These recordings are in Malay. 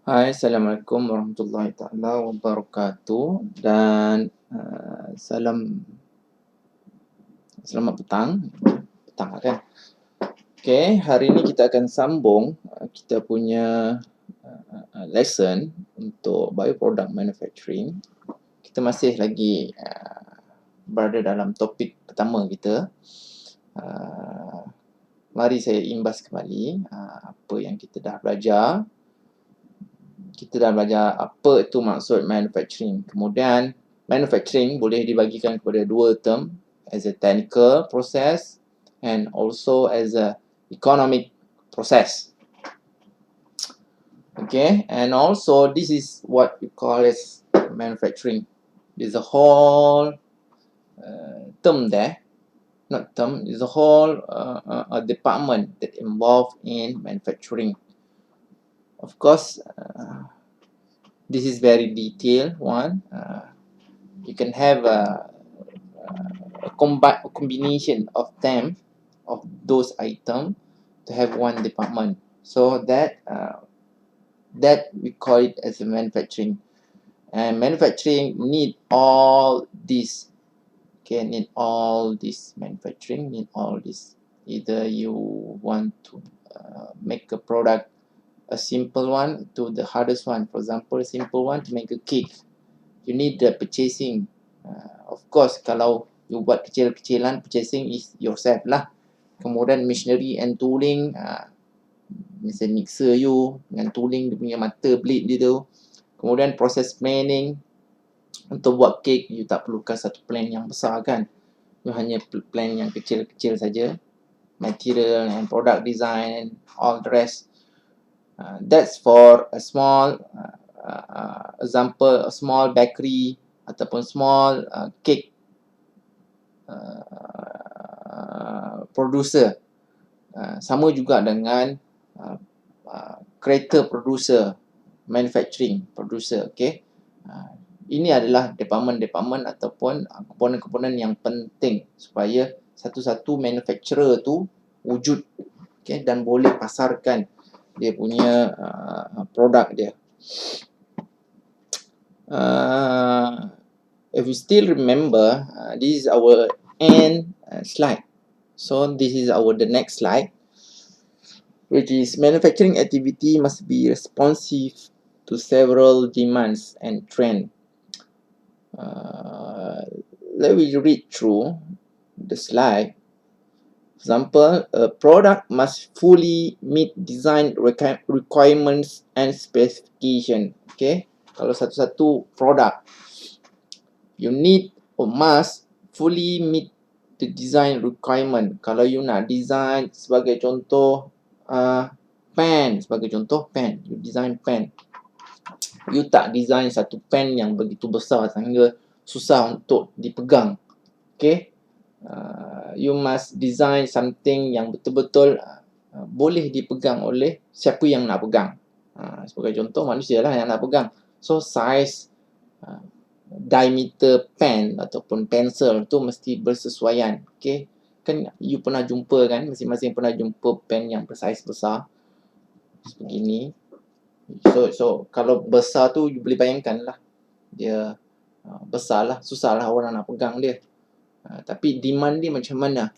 Hai, Assalamualaikum warahmatullahi taala wabarakatuh dan selamat petang. Petang lah kan. Okey, hari ini kita akan sambung kita punya lesson untuk bioproduct manufacturing. Kita masih lagi berada dalam topik pertama kita. Mari saya imbas kembali apa yang kita dah belajar. Kita dah belajar apa itu maksud manufacturing. Kemudian, manufacturing boleh dibagikan kepada dua term, as a technical process and also as a economic process. Okay, and also this is what we call as manufacturing. There's a whole term there, not term, there's a whole department that involved in manufacturing. Of course, this is very detailed one. You can have a combination of them, of those items, to have one department. So that we call it as a manufacturing. And manufacturing need all this. Okay, need all this manufacturing, need all this. Either you want to make a product, a simple one to the hardest one. For example, a simple one to make a cake, you need the purchasing. Of course, kalau you buat kecil-kecilan, purchasing is yourself lah. Kemudian machinery and tooling, macam mixer you dengan tooling dia punya mata blade dia tu. Kemudian proses planning, untuk buat cake you tak perlukan satu plan yang besar kan, you hanya plan yang kecil-kecil saja. Material and product design, all the rest. That's for a small example, a small bakery ataupun small cake producer. Sama juga dengan kereta producer, manufacturing producer. Okay, ini adalah department-department ataupun komponen-komponen yang penting supaya satu-satu manufacturer tu wujud, okay, dan boleh pasarkan dia punya produk dia. If you still remember, this is our end slide. So this is the next slide, which is manufacturing activity must be responsive to several demands and trends. Let me read through the slide. For example, a product must fully meet design requirements and specification. Okay, kalau satu-satu produk, you need or must fully meet the design requirement. Kalau you nak design sebagai contoh pen, you design pen. You tak design satu pen yang begitu besar sehingga susah untuk dipegang. Okay, you must design something yang betul-betul boleh dipegang oleh siapa yang nak pegang. Sebagai contoh, manusia lah yang nak pegang. So size, diameter pen ataupun pensel tu mesti bersesuaian. Okay, kan you pernah jumpa kan, masing-masing pernah jumpa pen yang bersaiz besar sebegini. So kalau besar tu you boleh bayangkan lah, dia besar lah, susah lah orang nak pegang dia. Tapi demand dia macam mana?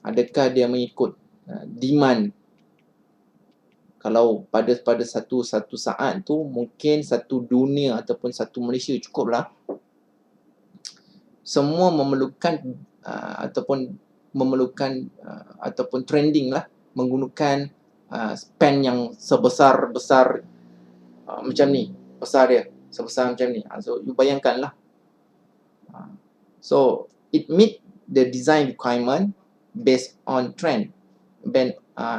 Adakah dia mengikut demand? Kalau pada satu saat tu mungkin satu dunia ataupun satu Malaysia cukup lah. Semua memerlukan ataupun trending lah menggunakan pen yang sebesar macam ni, besar dia sebesar macam ni. So you bayangkan lah. So it meet the design requirement based on trend. Then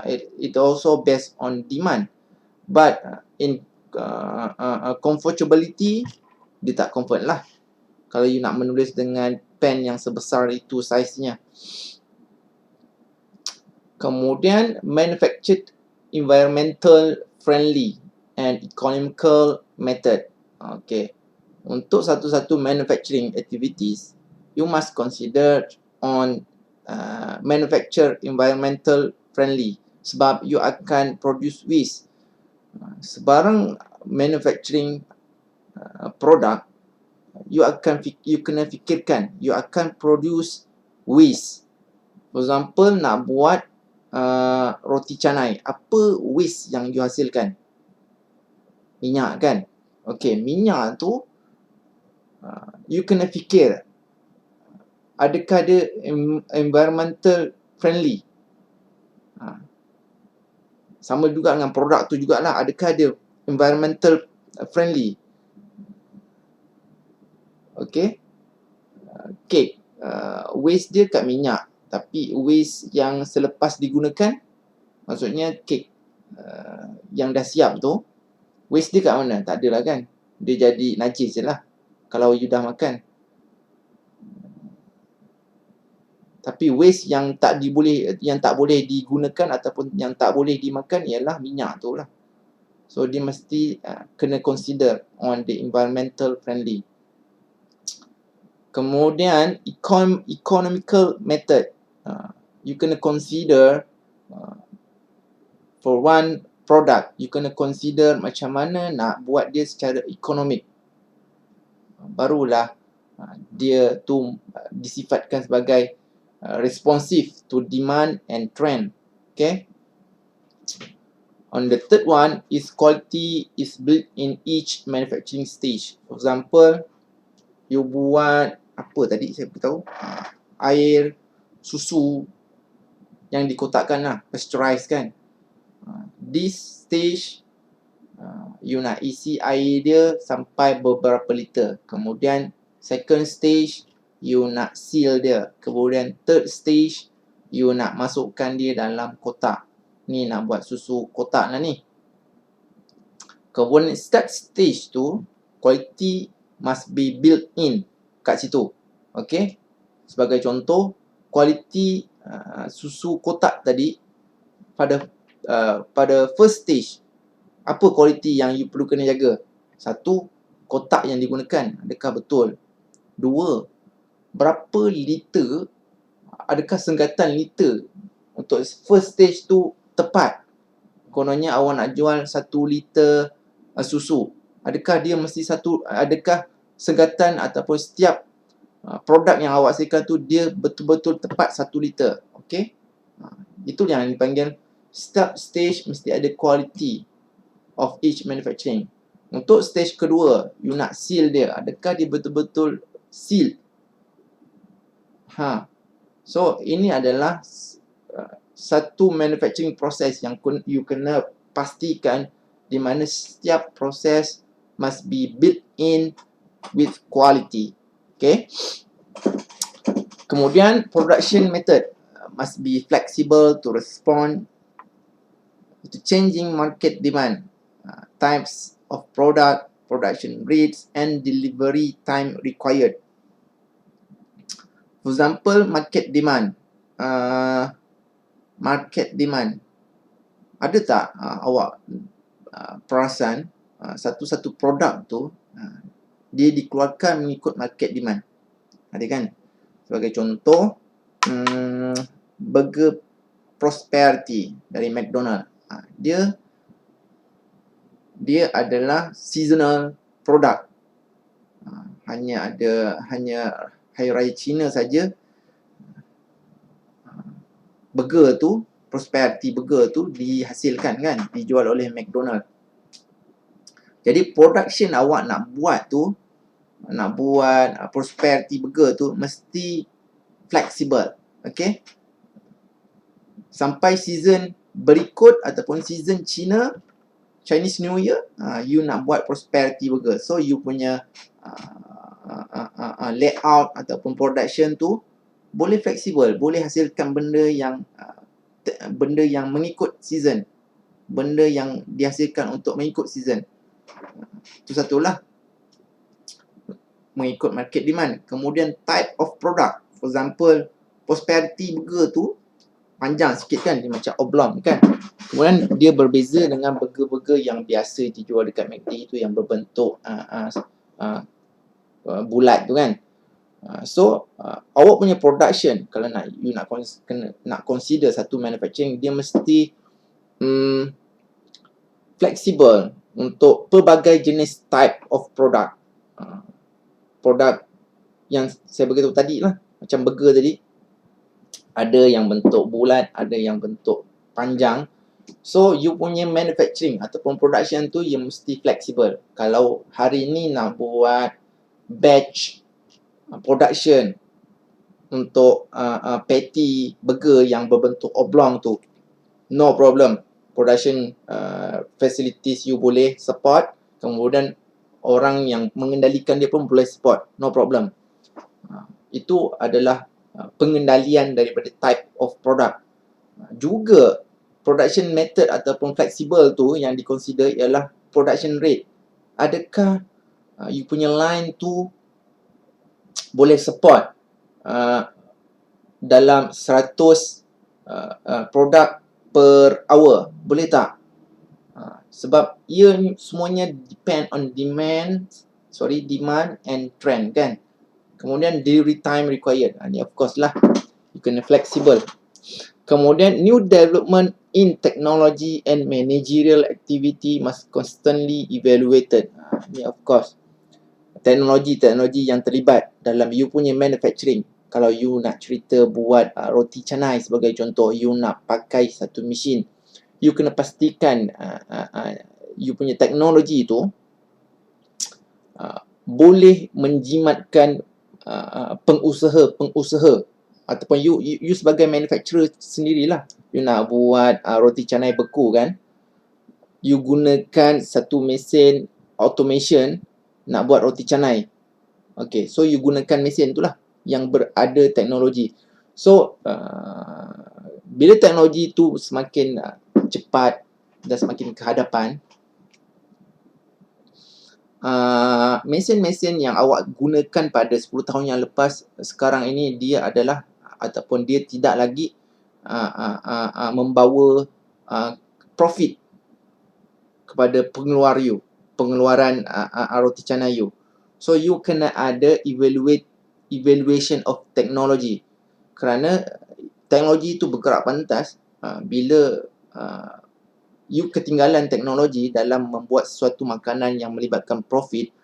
it also based on demand. But in comfortability, dia tak comfort lah kalau you nak menulis dengan pen yang sebesar itu saiznya. Kemudian manufactured environmental friendly and economical method. Okay, untuk satu-satu manufacturing activities, you must consider on manufacture environmental friendly, sebab you akan produce waste. Sebarang manufacturing product, you kena fikirkan, you akan produce waste. For example, nak buat roti canai, apa waste yang you hasilkan? Minyak kan? Okay, minyak tu you kena fikir, adakah dia environmental friendly? Sama juga dengan produk tu jugalah, adakah dia environmental friendly? Okay, kek, waste dia kat minyak, tapi waste yang selepas digunakan, maksudnya kek yang dah siap tu, waste dia kat mana? Tak adalah kan, dia jadi najis je lah kalau you dah makan. Tapi waste yang tak boleh digunakan ataupun yang tak boleh dimakan ialah minyak tu lah. So dia mesti kena consider on the environmental friendly. Kemudian economical method, you kena consider for one product, you kena consider macam mana nak buat dia secara ekonomik. Barulah dia tu disifatkan sebagai responsive to demand and trend. Okay. On the third one is quality is built in each manufacturing stage. For example, you buat apa tadi saya beritahu, air, susu yang dikotakkan lah, pasteurized kan. This stage you nak isi air dia sampai beberapa liter. Kemudian second stage you nak seal dia. Kemudian third stage you nak masukkan dia dalam kotak. Ni nak buat susu kotak lah ni. Kemudian start stage tu, quality must be built in kat situ. Okay. Sebagai contoh, quality susu kotak tadi pada first stage, apa quality yang you perlu kena jaga? Satu, kotak yang digunakan, adakah betul? Dua, berapa liter, adakah senggatan liter untuk first stage tu tepat? Kononnya awak nak jual 1 liter susu, adakah dia mesti adakah senggatan ataupun setiap produk yang awak hasilkan tu dia betul-betul tepat 1 liter? Okay, itu yang dipanggil start stage, mesti ada quality of each manufacturing. Untuk stage kedua, you nak seal dia, adakah dia betul-betul seal? So ini adalah satu manufacturing process yang you kena pastikan, di mana setiap proses must be built in with quality. Okay. Kemudian production method must be flexible to respond to changing market demand, types of product, production rates and delivery time required. For example, market demand. Market demand. Ada tak awak perasan satu-satu produk tu dia dikeluarkan mengikut market demand? Ada kan? Sebagai contoh, burger Prosperity dari McDonald. Dia adalah seasonal product. Hanya Hari Raya Cina saja burger tu, Prosperity burger tu dihasilkan kan, dijual oleh McDonald. Jadi production awak nak buat Prosperity burger tu mesti flexible. Okay. Sampai season berikut ataupun season Chinese New Year, you nak buat Prosperity burger. So you punya layout ataupun production tu boleh fleksibel, boleh hasilkan benda yang mengikut season, benda yang dihasilkan untuk mengikut season. Itu satulah, mengikut market demand. Kemudian type of product, for example Prosperity burger tu panjang sikit kan, dia macam oblong kan. Kemudian dia berbeza dengan burger-burger yang biasa dijual dekat McD tu, yang berbentuk bulat tu kan. So awak punya production, kalau nak consider satu manufacturing, dia mesti flexible untuk pelbagai jenis type of product. Produk yang saya beritahu tadi lah, macam burger tadi, ada yang bentuk bulat, ada yang bentuk panjang. So, you punya manufacturing ataupun production tu you mesti flexible. Kalau hari ni nak buat batch production untuk patty burger yang berbentuk oblong tu, no problem. Production facilities you boleh support. Kemudian orang yang mengendalikan dia pun boleh support, no problem. Itu adalah pengendalian daripada type of product. Juga production method ataupun flexible tu yang diconsider ialah production rate. Adakah you punya line tu boleh support dalam 100 produk per hour? Boleh tak? Sebab ia semuanya depend on demand and trend kan. Kemudian delivery time required. Ni of course lah, you kena flexible. Kemudian new development in technology and managerial activity must constantly evaluated. Ni of course, teknologi yang terlibat dalam you punya manufacturing. Kalau you nak cerita buat roti canai sebagai contoh, you nak pakai satu mesin, you kena pastikan you punya teknologi tu boleh menjimatkan pengusaha ataupun you sebagai manufacturer sendirilah. You nak buat roti canai beku kan, you gunakan satu mesin automation nak buat roti canai. Okay, so you gunakan mesin tu lah yang berada teknologi. So bila teknologi tu semakin cepat dan semakin ke hadapan, mesin-mesin yang awak gunakan pada 10 tahun yang lepas, sekarang ini dia adalah ataupun dia tidak lagi membawa profit kepada pengeluaran roti canai you. So you kena ada evaluation of technology, kerana teknologi itu bergerak pantas. Bila you ketinggalan teknologi dalam membuat sesuatu makanan yang melibatkan profit,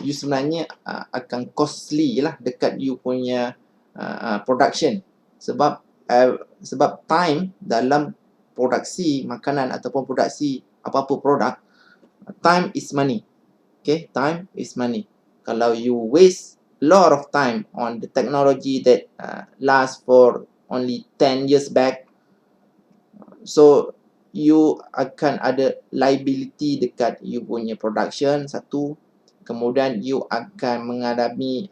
you sebenarnya akan costly lah dekat you punya production. Sebab time dalam produksi makanan ataupun produksi apa-apa produk, time is money. Okay, time is money. Kalau you waste a lot of time on the technology that lasts for only 10 years back, so you akan ada liability dekat you punya production satu. Kemudian you akan mengalami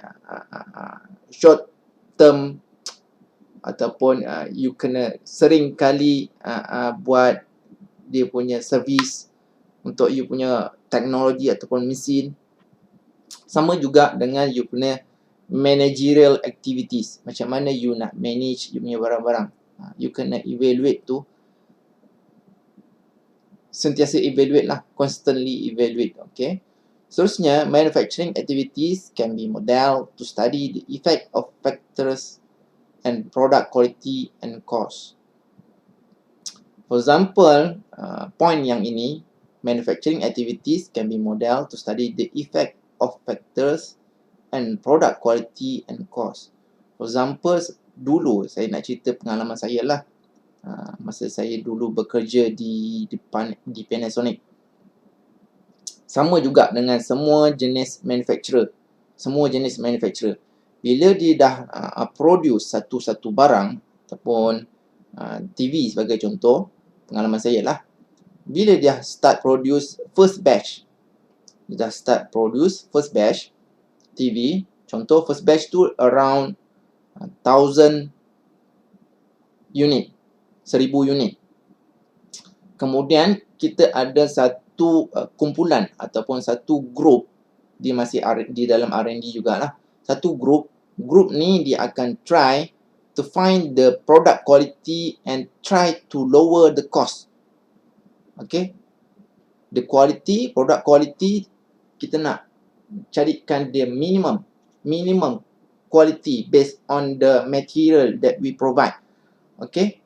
short term ataupun you kena sering kali buat dia punya service untuk you punya teknologi ataupun mesin. Sama juga dengan you punya managerial activities. Macam mana you nak manage you punya barang-barang. You kena evaluate tu. Sentiasa evaluate lah. Constantly evaluate. Okay. Seterusnya, manufacturing activities can be model to study the effect of factors and product quality and cost. For example, point yang ini, manufacturing activities can be model to study the effect of factors and product quality and cost. For example, dulu saya nak cerita pengalaman saya lah. Masa saya dulu bekerja di Panasonic. Sama juga dengan semua jenis manufacturer. Bila dia dah produce satu-satu barang ataupun TV sebagai contoh, pengalaman saya lah. Bila dia start produce first batch TV, contoh first batch tu around 1000 unit, 1000 unit. Kemudian kita ada satu kumpulan ataupun satu group, dia masih di dalam R&D jugalah. Satu group ni dia akan try to find the product quality and try to lower the cost. Okay, the quality, product quality, kita nak carikan dia minimum quality based on the material that we provide. Okay,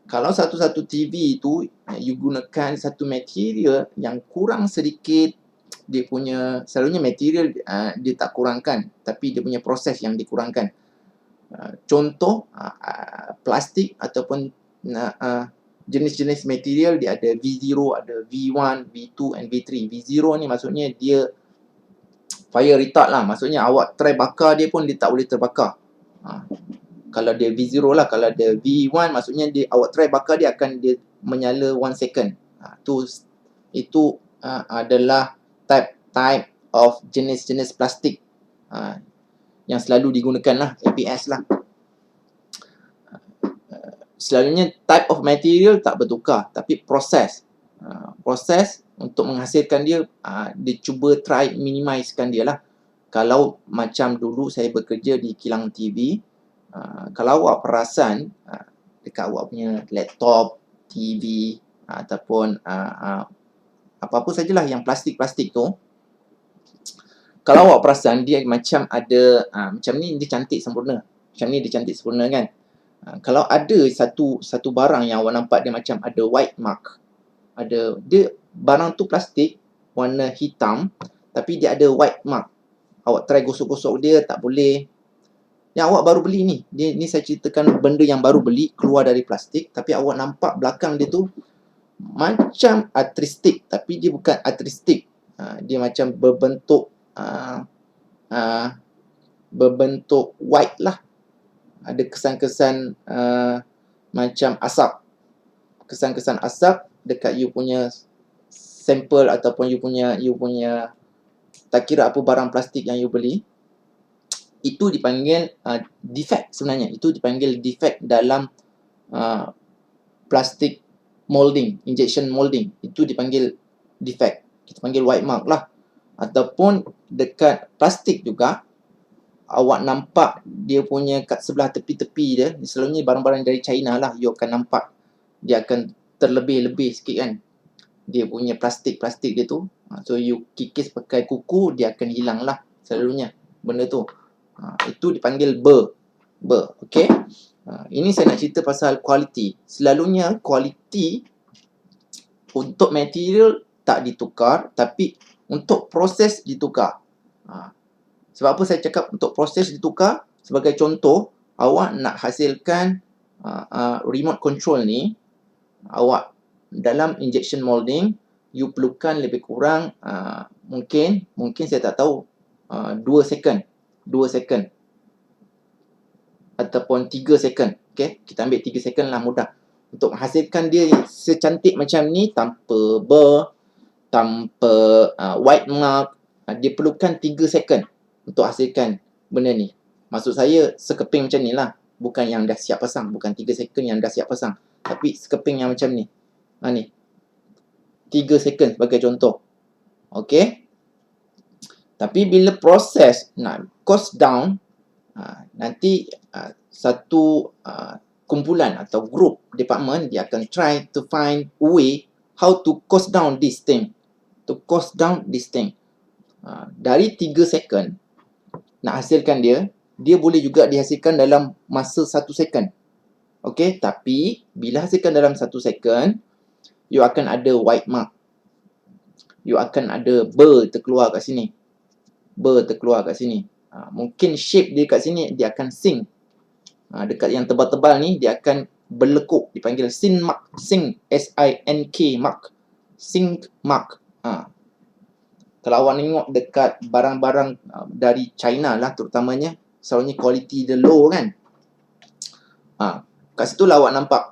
Kalau satu-satu TV tu you gunakan satu material yang kurang sedikit, dia punya selalunya material dia tak kurangkan, tapi dia punya proses yang dikurangkan. Contoh plastik ataupun jenis-jenis material, dia ada V0, ada V1, V2 and V3. V0 ni maksudnya dia fire retard lah, maksudnya awak try bakar dia pun dia tak boleh terbakar. Kalau dia V0 lah, kalau dia V1 maksudnya dia awak try bakar dia akan dia menyala 1 second. Itu adalah type of jenis-jenis plastik yang selalu digunakan lah, ABS lah. Selalunya type of material tak bertukar, tapi proses untuk menghasilkan dia, dia cuba try minimizekan dia lah. Kalau macam dulu saya bekerja di kilang TV, kalau awak perasan dekat awak punya laptop, TV ataupun apa-apa sajalah yang plastik-plastik tu, kalau awak perasan dia macam ada macam ni dia cantik sempurna. Macam ni dia cantik sempurna kan. Kalau ada satu barang yang awak nampak dia macam ada white mark, dia barang tu plastik warna hitam tapi dia ada white mark. Awak try gosok-gosok dia tak boleh. Yang awak baru beli ni, ni saya ceritakan benda yang baru beli keluar dari plastik, tapi awak nampak belakang dia tu macam artistik tapi dia bukan artistik. Dia macam berbentuk white lah. Ada kesan-kesan macam asap. Kesan-kesan asap dekat you punya sampel ataupun you punya tak kira apa barang plastik yang you beli. Itu dipanggil defect sebenarnya. Itu dipanggil defect dalam plastik molding, injection molding. Itu dipanggil defect. Kita panggil white mark lah. Ataupun dekat plastik juga, awak nampak dia punya kat sebelah tepi-tepi dia, selalunya barang-barang dari China lah, you akan nampak dia akan terlebih-lebih sikit kan. Dia punya plastik-plastik dia tu. So you kikis pakai kuku, dia akan hilang lah selalunya benda tu. Itu dipanggil burr. Okay. Ini saya nak cerita pasal quality. Selalunya quality untuk material tak ditukar, tapi untuk proses ditukar. Sebab apa saya cakap untuk proses ditukar? Sebagai contoh, awak nak hasilkan remote control ni, awak dalam injection molding, you perlukan lebih kurang mungkin saya tak tahu 2 second ataupun 3 second. Okay, kita ambil 3 second lah, mudah. Untuk menghasilkan dia secantik macam ni tanpa burr, tanpa white mark, dia perlukan 3 second untuk hasilkan benda ni. Maksud saya sekeping macam ni lah, bukan yang dah siap pasang, bukan 3 second yang dah siap pasang, tapi sekeping yang macam ni. Ni 3 second sebagai contoh. Okay. Tapi bila proses nak cost down, nanti satu kumpulan atau group department dia akan try to find a way how to cost down this thing. Dari 3 second nak hasilkan dia boleh juga dihasilkan dalam masa 1 second. Okay, tapi bila hasilkan dalam 1 second, you akan ada white mark. You akan ada burr terkeluar kat sini. Mungkin shape dia kat sini dia akan sink. Dekat yang tebal-tebal ni dia akan berlekuk, dipanggil sink mark. S-I-N-K mark. Sink mark. Kalau awak tengok dekat barang-barang dari China lah terutamanya, selalunya quality dia low kan. Kat situ lah awak nampak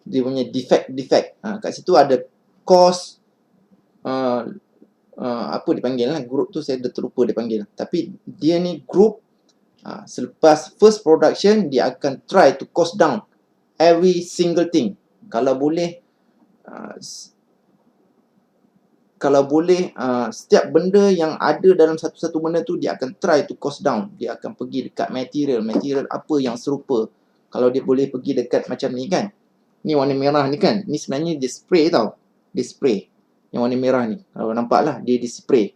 dia punya defect. Kat situ ada cost, apa dipanggil lah, group tu saya dah terlupa dipanggil. Tapi dia ni group, selepas first production dia akan try to cost down every single thing. Kalau boleh setiap benda yang ada dalam satu-satu benda tu dia akan try to cost down. Dia akan pergi dekat material apa yang serupa. Kalau dia boleh pergi dekat macam ni kan, ni warna merah ni kan, ni sebenarnya dia spray tau. Dia spray yang warna merah ni, kalau nampak lah, dia spray.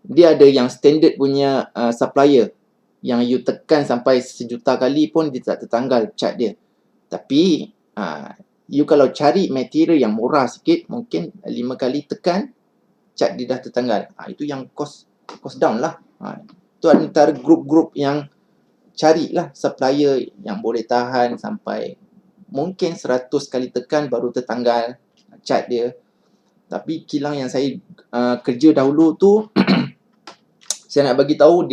Dia ada yang standard punya supplier, yang you tekan sampai 1,000,000 kali pun dia tak tertanggal cat dia. Tapi you kalau cari material yang murah sikit, mungkin 5 kali tekan cat dia dah tertanggal. Itu yang cost down lah. Itu antara grup-grup yang carilah supplier yang boleh tahan sampai mungkin 100 kali tekan baru tertanggal cat dia. Tapi kilang yang saya kerja dahulu tu saya nak bagi tahu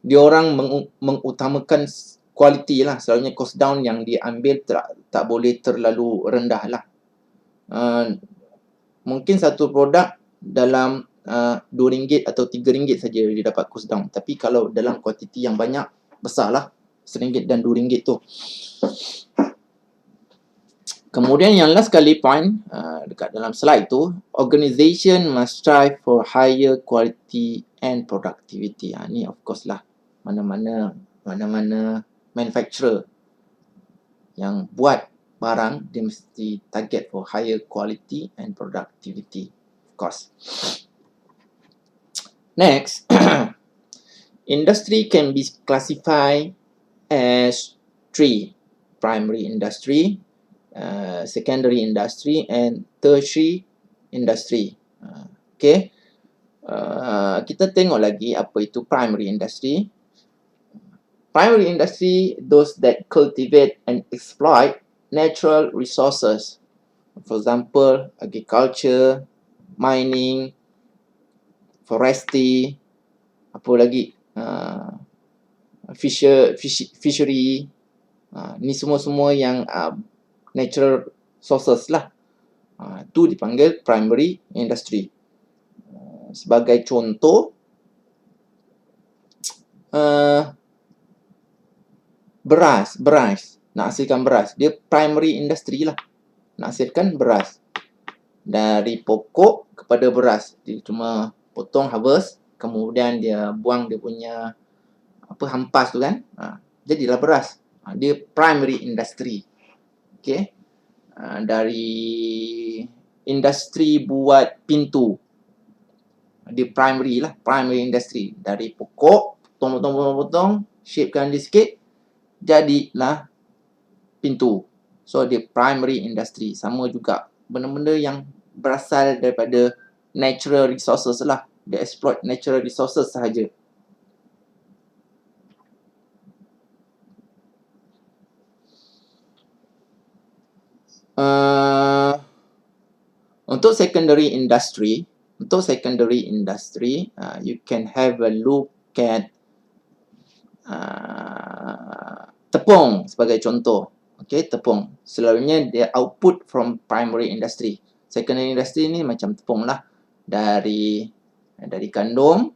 dia orang mengutamakan kualiti lah. Selalunya cost down yang diambil tak boleh terlalu rendah lah. Mungkin satu produk dalam RM2 atau RM3 saja dia dapat cost down. Tapi kalau dalam kuantiti yang banyak, besar lah. RM1 dan RM2 tu. Kemudian yang last kali point dekat dalam slide tu, organization must strive for higher quality and productivity. Ni of course lah, mana-mana manufacturer yang buat barang, dia mesti target for higher quality and productivity, of course. Next, industry can be classified as 3: primary industry, secondary industry and tertiary industry. Okay. Kita tengok lagi apa itu primary industry. Primary industry, those that cultivate and exploit natural resources. For example, agriculture, mining, forestry, apa lagi? Fishery. Ni semua-semua yang natural sources lah. Itu dipanggil primary industry. Sebagai contoh, beras. Nak hasilkan beras. Dia primary industry lah. Nak hasilkan beras. Dari pokok kepada beras. Dia cuma potong, harvest. Kemudian dia buang dia punya hampas tu kan. Jadilah beras. Dia primary industry. Okay. Dari industri buat pintu. Dia primary lah. Primary industry. Dari pokok, potong, shapekan dia sikit, jadilah pintu. So, dia primary industry. Sama juga. Benda-benda yang berasal daripada natural resources lah. Dia exploit natural resources sahaja. Untuk secondary industry, you can have a look at tepung sebagai contoh. Okay, tepung. Selalunya dia output from primary industry. Secondary industry ni macam tepung lah. Dari gandum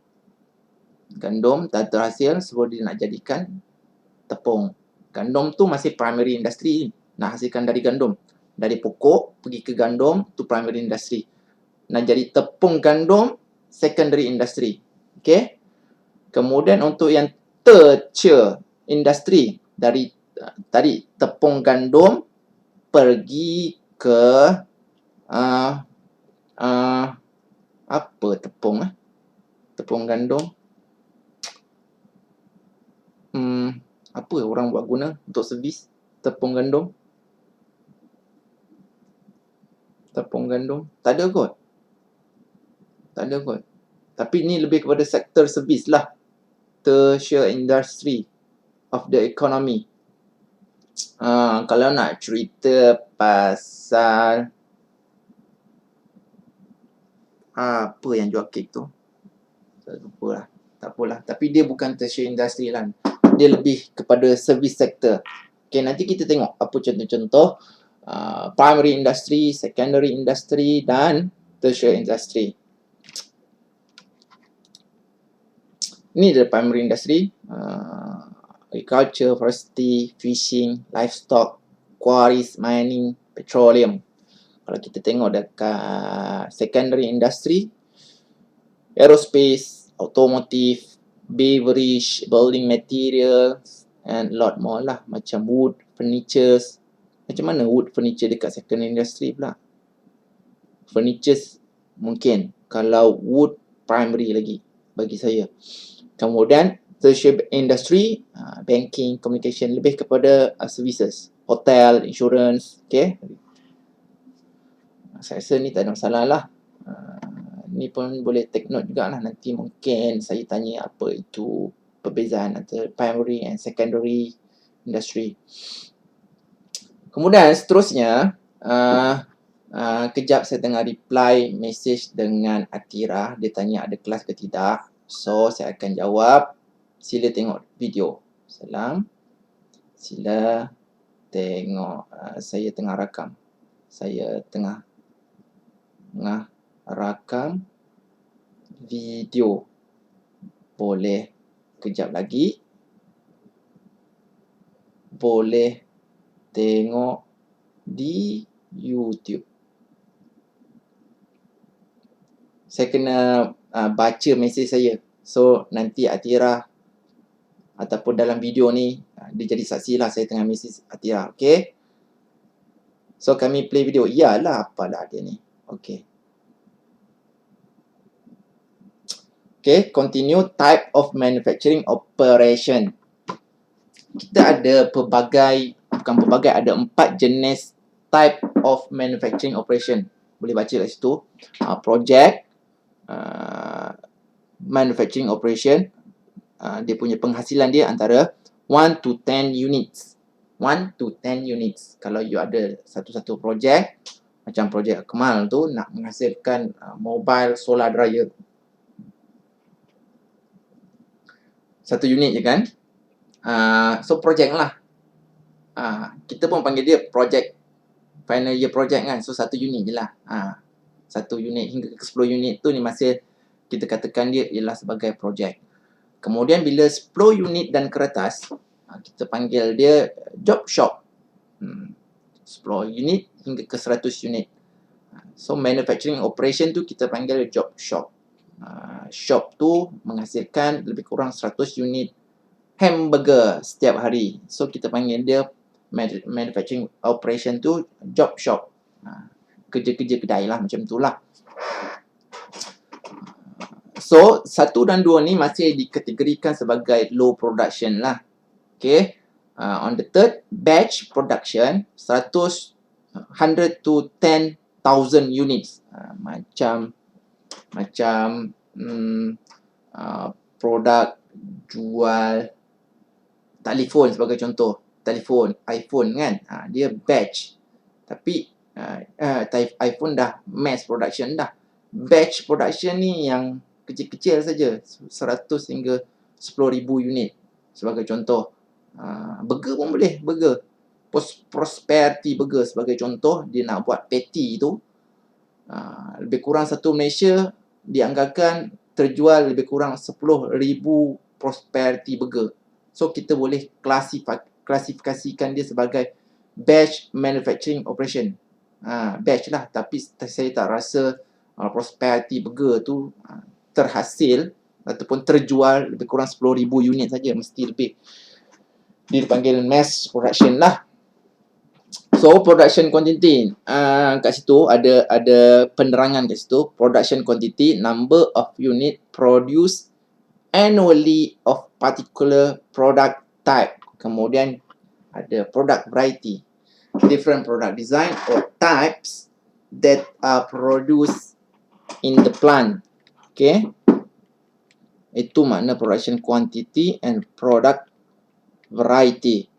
tak terhasil sebab dia nak jadikan tepung. Gandum tu masih primary industry. Nak hasilkan dari gandum. Dari pokok pergi ke gandum, tu primary industry. Nak jadi tepung gandum, secondary industry. Okay. Kemudian untuk yang tertiary industry, dari tadi tepung gandum pergi ke apa tepung tepung gandum, apa orang buat guna untuk servis tepung gandum? Tepung gandum tak ada kot. Tapi ni lebih kepada sektor servis lah. Tertiary industry of the economy. Kalau nak cerita pasal apa yang jual kek tu, tak lupa lah. Tak apalah. Tapi dia bukan tertiary industry lah. Dia lebih kepada service sector. Okay, nanti kita tengok apa contoh-contoh primary industry, secondary industry dan tertiary industry. Ini adalah primary industry. Agriculture, forestry, fishing, livestock, quarries, mining, petroleum. Kalau kita tengok dekat secondary industry, aerospace, automotive, beverage, building materials and lot more lah. Macam wood, furnitures. Macam mana wood furniture dekat secondary industry pula? Furnitures mungkin. Kalau wood primary lagi bagi saya. Kemudian tertiary industry, banking, communication, lebih kepada services, hotel, insurance. Okay, saya rasa ni tak ada masalah lah. Ni pun boleh take note jugalah. Nanti mungkin saya tanya apa itu perbezaan antara primary and secondary industry. Kemudian seterusnya, kejap saya tengah reply message dengan Atira. Dia tanya ada kelas ke tidak. So, saya akan jawab. Sila tengok video. Salam. Sila tengok. Saya tengah rakam. Saya tengah rakam video. Boleh kejap lagi. Boleh tengok di YouTube. Saya kena baca mesej saya. So, nanti Atira ataupun dalam video ni, dia jadi saksi lah saya tengah mesej Atira. Okay? So, kami play video. Iyalah, apalah dia ni. Okay. Okay, continue type of manufacturing operation. Kita ada ada 4 jenis type of manufacturing operation. Boleh baca kat situ. Project, manufacturing operation, dia punya penghasilan dia antara 1 to 10 units. 1 to 10 units. Kalau you ada satu-satu projek, macam projek Akmal tu nak menghasilkan mobile solar dryer. 1 unit je kan. So projek lah. Kita pun panggil dia projek, final year project kan. So 1 unit je lah. 1 unit hingga ke 10 unit tu ni masih kita katakan dia ialah sebagai projek. Kemudian bila 10 unit dan ke atas, kita panggil dia job shop. 10 unit hingga ke 100 unit. So manufacturing operation tu kita panggil job shop. Shop tu menghasilkan lebih kurang 100 unit hamburger setiap hari. So kita panggil dia manufacturing operation tu job shop. Kerja-kerja kedai lah, macam tu lah. So 1 dan 2 ni masih dikategorikan sebagai low production lah. Okay. On the third batch production, 100 to 10,000 units. Macam produk jual telefon sebagai contoh. Telefon, iPhone kan. Dia batch. Tapi iPhone dah mass production dah. Batch production ni yang kecil-kecil saja. 100 hingga 10,000 unit sebagai contoh. Burger pun boleh. Burger. Prosperity Burger sebagai contoh. Dia nak buat patty tu. Lebih kurang satu Malaysia dianggarkan terjual lebih kurang 10,000 Prosperity Burger. So kita boleh klasifikasikan dia sebagai batch manufacturing operation. Batch lah. Tapi saya tak rasa Prosperity Burger tu terhasil ataupun terjual lebih kurang 10,000 unit saja. Mesti lebih. Dia dipanggil mass production lah. So production quantity, kat situ ada penerangan kat situ. Production quantity, number of unit produced annually of particular product type. Kemudian ada product variety, different product design or types that are produced in the plant. Okay, itu makna production quantity and product variety.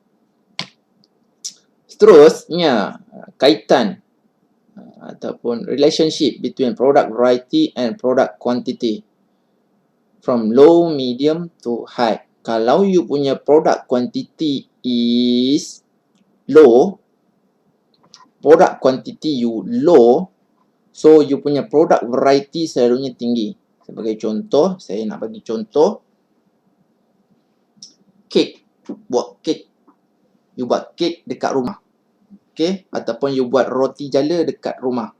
Seterusnya, kaitan ataupun relationship between product variety and product quantity. From low, medium to high. Kalau you punya product quantity is low, product quantity you low, so you punya product variety selalunya tinggi. Sebagai contoh, saya nak bagi contoh. Kek. Buat kek. You buat kek dekat rumah. Okay, ataupun you buat roti jala dekat rumah.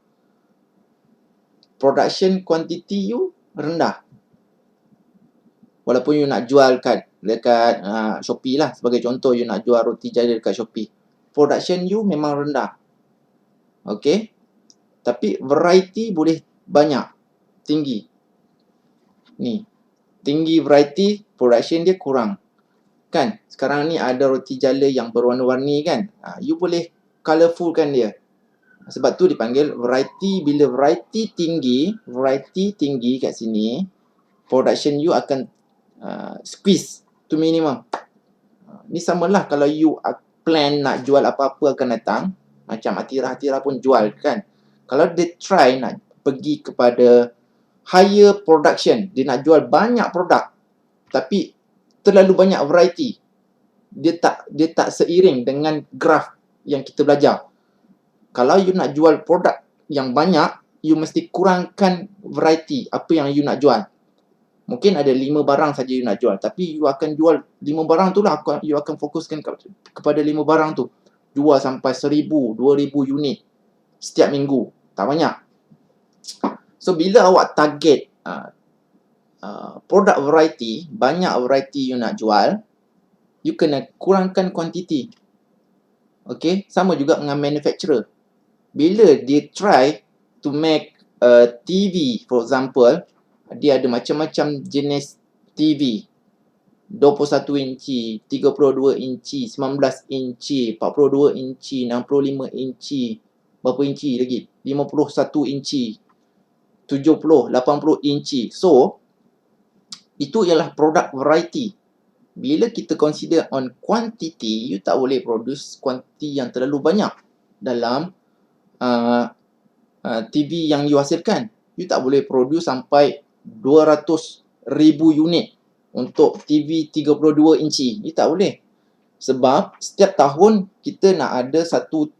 Production quantity you rendah. Walaupun you nak jual dekat Shopee lah. Sebagai contoh, you nak jual roti jala dekat Shopee. Production you memang rendah. Okay. Tapi variety boleh banyak. Tinggi. Ni. tinggi variety, production dia kurang. Kan? Sekarang ni ada roti jala yang berwarna-warni kan. You boleh colourfulkan dia. Sebab tu dipanggil variety. Bila variety tinggi kat sini, production you akan squeeze to minimum. Ni samalah kalau you plan nak jual apa-apa akan datang. Macam Atira pun jual kan. Kalau dia try nak pergi kepada higher production, dia nak jual banyak produk, tapi terlalu banyak variety, dia tak seiring dengan graf yang kita belajar. Kalau you nak jual produk yang banyak, you mesti kurangkan variety apa yang you nak jual. Mungkin ada 5 barang saja you nak jual, tapi you akan jual 5 barang tu lah, you akan fokuskan kepada 5 barang tu. Jual sampai 1,000, 2,000 unit setiap minggu. Tak banyak. So, bila awak target produk variety, banyak variety you nak jual, you kena kurangkan kuantiti. Okay? Sama juga dengan manufacturer. Bila dia try to make a TV, for example, dia ada macam-macam jenis TV. 21 inci, 32 inci, 19 inci, 42 inci, 65 inci, berapa inci lagi? 51 inci, 70, 80 inci. So, itu ialah produk variety. Bila kita consider on quantity, you tak boleh produce quantity yang terlalu banyak dalam TV yang you hasilkan. You tak boleh produce sampai 200,000 unit untuk TV 32 inci. You tak boleh. Sebab setiap tahun kita nak ada satu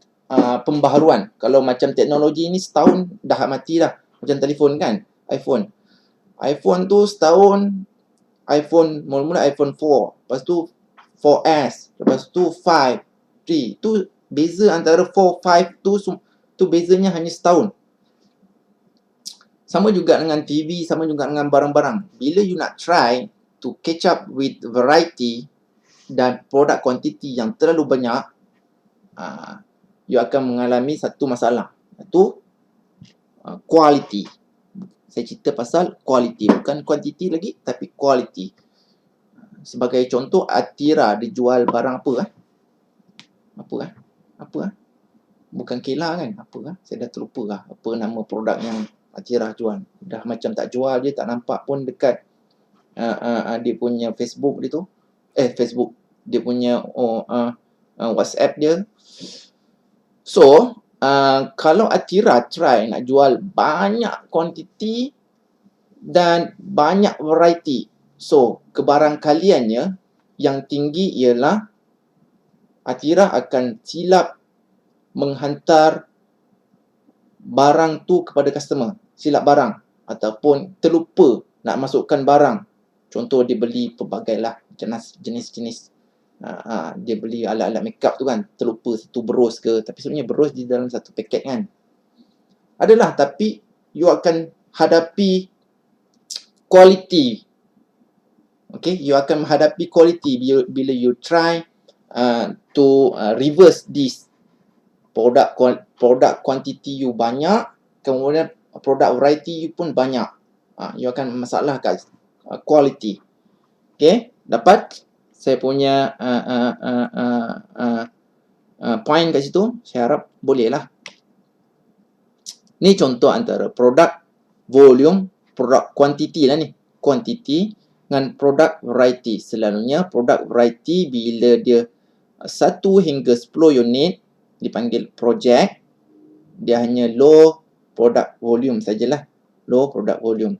pembaharuan. Kalau macam teknologi ni setahun dah mati dah. Macam telefon kan, iPhone. iPhone tu setahun, mula-mula iPhone 4. Lepas tu 4S. Lepas tu 5, 3. Tu beza antara 4, 5 tu bezanya hanya setahun. Sama juga dengan TV, sama juga dengan barang-barang. Bila you nak try to catch up with variety dan produk quantity yang terlalu banyak, you akan mengalami satu masalah. Itu quality. Saya cerita pasal quality, bukan quantity lagi, tapi quality. Sebagai contoh, Atira dijual barang apa? Apa? Bukan Kela kan? Apa? Saya dah terlupa apa nama produk yang Atira jual. Dah macam tak jual, dia tak nampak pun dekat dia punya Facebook dia tu. Facebook. Dia punya WhatsApp dia. So, kalau Atira try nak jual banyak quantity dan banyak variety, so kebarangkaliannya yang tinggi ialah Atira akan silap menghantar barang tu kepada customer. Silap barang ataupun terlupa nak masukkan barang. Contoh dia beli pelbagai lah jenis-jenis. Dia beli alat-alat makeup tu kan, terlupa satu berus ke, tapi sebenarnya berus di dalam satu paket kan. Adalah, tapi you akan hadapi quality. Okay, you akan menghadapi quality bila you try to reverse this. Produk quantity you banyak, kemudian produk variety you pun banyak. You akan masalah kat quality. Okay, dapat saya punya point kat situ. Saya harap boleh lah. Ni contoh antara produk volume, produk quantity lah ni. Quantity dengan produk variety. Selalunya produk variety bila dia 1 hingga 10 unit dipanggil project. Dia hanya low product volume sajalah. Low product volume.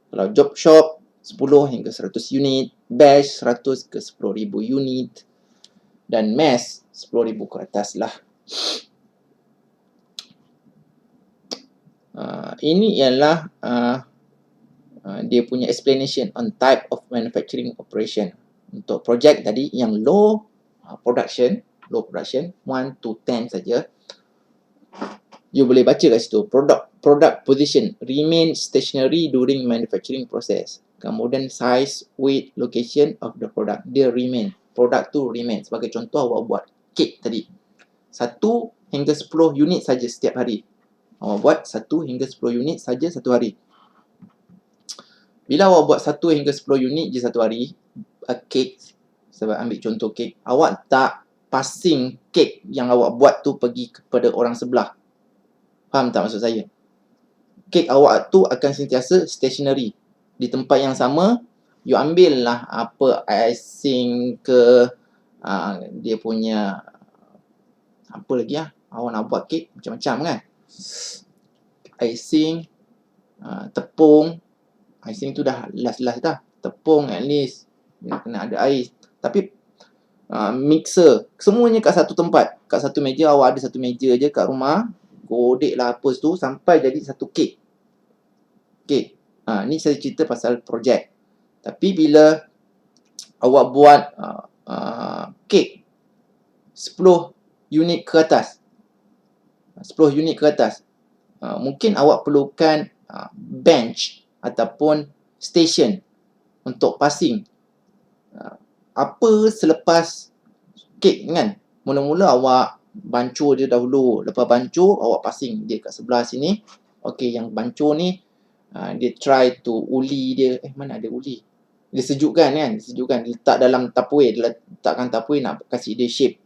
Kalau job shop 10 hingga 100 unit, batch 100 ke 10,000 unit, dan mass 10,000 ke atas lah. Ini ialah dia punya explanation on type of manufacturing operation. Untuk project tadi yang low production, 1 to 10 saja. You boleh baca kat situ. Product position remain stationary during manufacturing process. Kemudian size, weight, location of the product, dia remain. Produk tu remain. Sebagai contoh, awak buat kek tadi. 1 hingga 10 unit saja setiap hari. Awak buat 1 hingga 10 unit saja satu hari. Bila awak buat 1 hingga 10 unit je satu hari, kek, sebab ambil contoh kek, awak tak passing kek yang awak buat tu pergi kepada orang sebelah. Faham tak maksud saya? Kek awak tu akan sentiasa stationary. Di tempat yang sama, you ambil lah apa icing ke, dia punya apa lagi lah, awak nak buat kek macam-macam kan. Icing, tepung. Icing tu dah last dah. Tepung at least kena ada air. Tapi mixer, semuanya kat satu tempat. Kat satu meja, awak ada satu meja je kat rumah. Godek lah apa tu sampai jadi satu kek. Kek. Ni saya cerita pasal projek. Tapi bila awak buat kek 10 unit ke atas, 10 unit ke atas, mungkin awak perlukan bench ataupun station untuk passing. Apa selepas kek kan, mula-mula awak bancur dia dahulu. Lepas bancur, awak passing dia kat sebelah sini. Okey, yang bancur ni dia try to uli dia. Mana ada uli? Dia sejukkan kan? Dia sejukkan. Dia letak dalam tupperware. Dia letakkan tupperware nak kasih dia shape.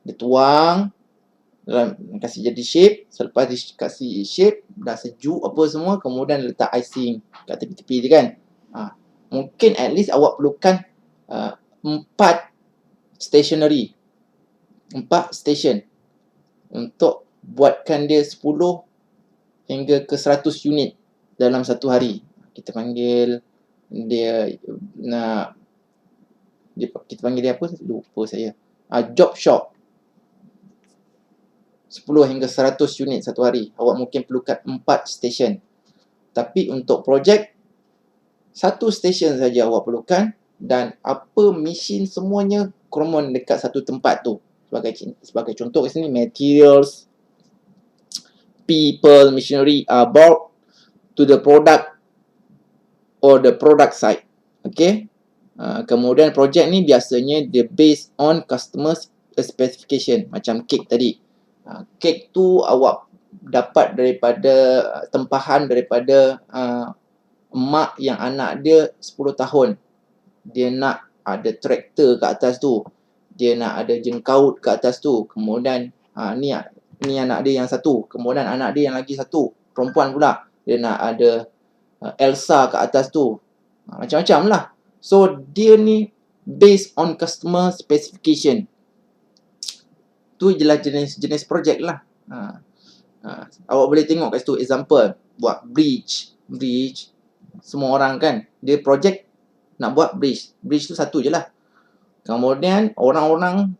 Dia tuang, kasih jadi shape. Selepas dia kasih shape, dah sejuk apa semua, kemudian letak icing kat tepi-tepi dia kan. Mungkin at least awak perlukan 4 stationery, 4 station untuk buatkan dia 10 hingga ke 100 unit dalam satu hari. Kita panggil dia kita panggil dia apa? Lupa saya. Job shop. 10 hingga 100 unit satu hari. Awak mungkin perlukan 4 station. Tapi untuk projek, 1 station saja awak perlukan, dan apa mesin semuanya common dekat satu tempat tu. Sebagai contoh kat sini, materials, people, machinery are brought to the product or the product side. Okay. Kemudian projek ni biasanya dia based on customer specification. Macam kek tadi. Kek tu awak dapat daripada tempahan daripada mak yang anak dia 10 tahun. Dia nak ada traktor kat atas tu. Dia nak ada jengkaut kat atas tu. Kemudian ni anak dia yang satu. Kemudian anak dia yang lagi satu, perempuan pula. Dia nak ada Elsa kat atas tu. Macam-macam lah. So dia ni based on customer specification. Tu jelas jenis projek lah. Awak boleh tengok kat situ example. Buat bridge. Semua orang kan, dia projek nak buat bridge. Bridge tu satu je lah. Kemudian orang-orang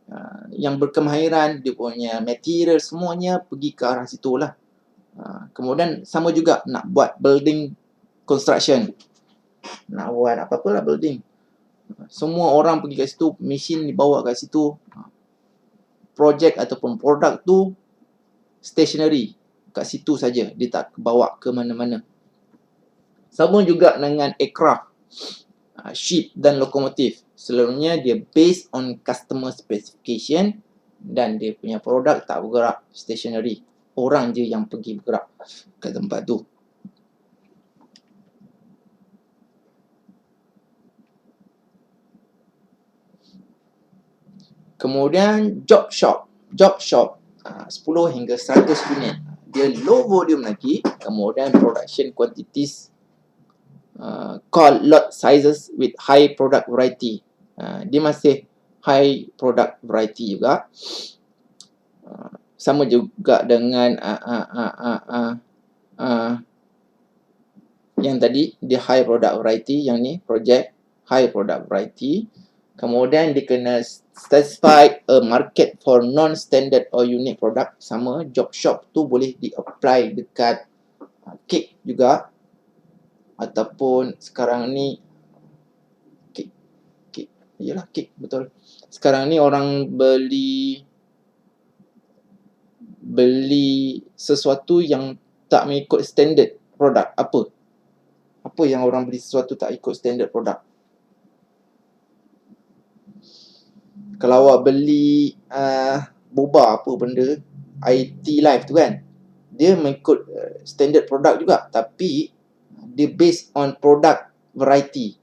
yang berkemahiran, dia punya material semuanya pergi ke arah situ lah. Kemudian sama juga nak buat building construction. Nak buat apa-apa lah building. Semua orang pergi kat situ, mesin dibawa kat situ. Projek ataupun produk tu stationary. Kat situ saja, dia tak bawa ke mana-mana. Sama juga dengan aircraft, ship dan lokomotif. Selalunya dia based on customer specification dan dia punya produk tak bergerak, stationary. Orang je yang pergi bergerak ke tempat tu. Kemudian job shop. 10 hingga 100 unit. Dia low volume lagi. Kemudian production quantities called lot sizes with high product variety. Dia masih high product variety juga. Sama juga dengan yang tadi, dia high product variety. Yang ni project high product variety. Kemudian dia kena specify a market for non-standard or unique product. Sama, job shop tu boleh di-apply dekat kek juga. Ataupun sekarang ni kek. Yalah, kek, betul. Sekarang ni orang beli sesuatu yang tak mengikut standard produk. Apa yang orang beli sesuatu tak ikut standard produk? Kalau awak beli boba apa benda, IT Life tu kan, dia mengikut standard produk juga, tapi dia based on product variety.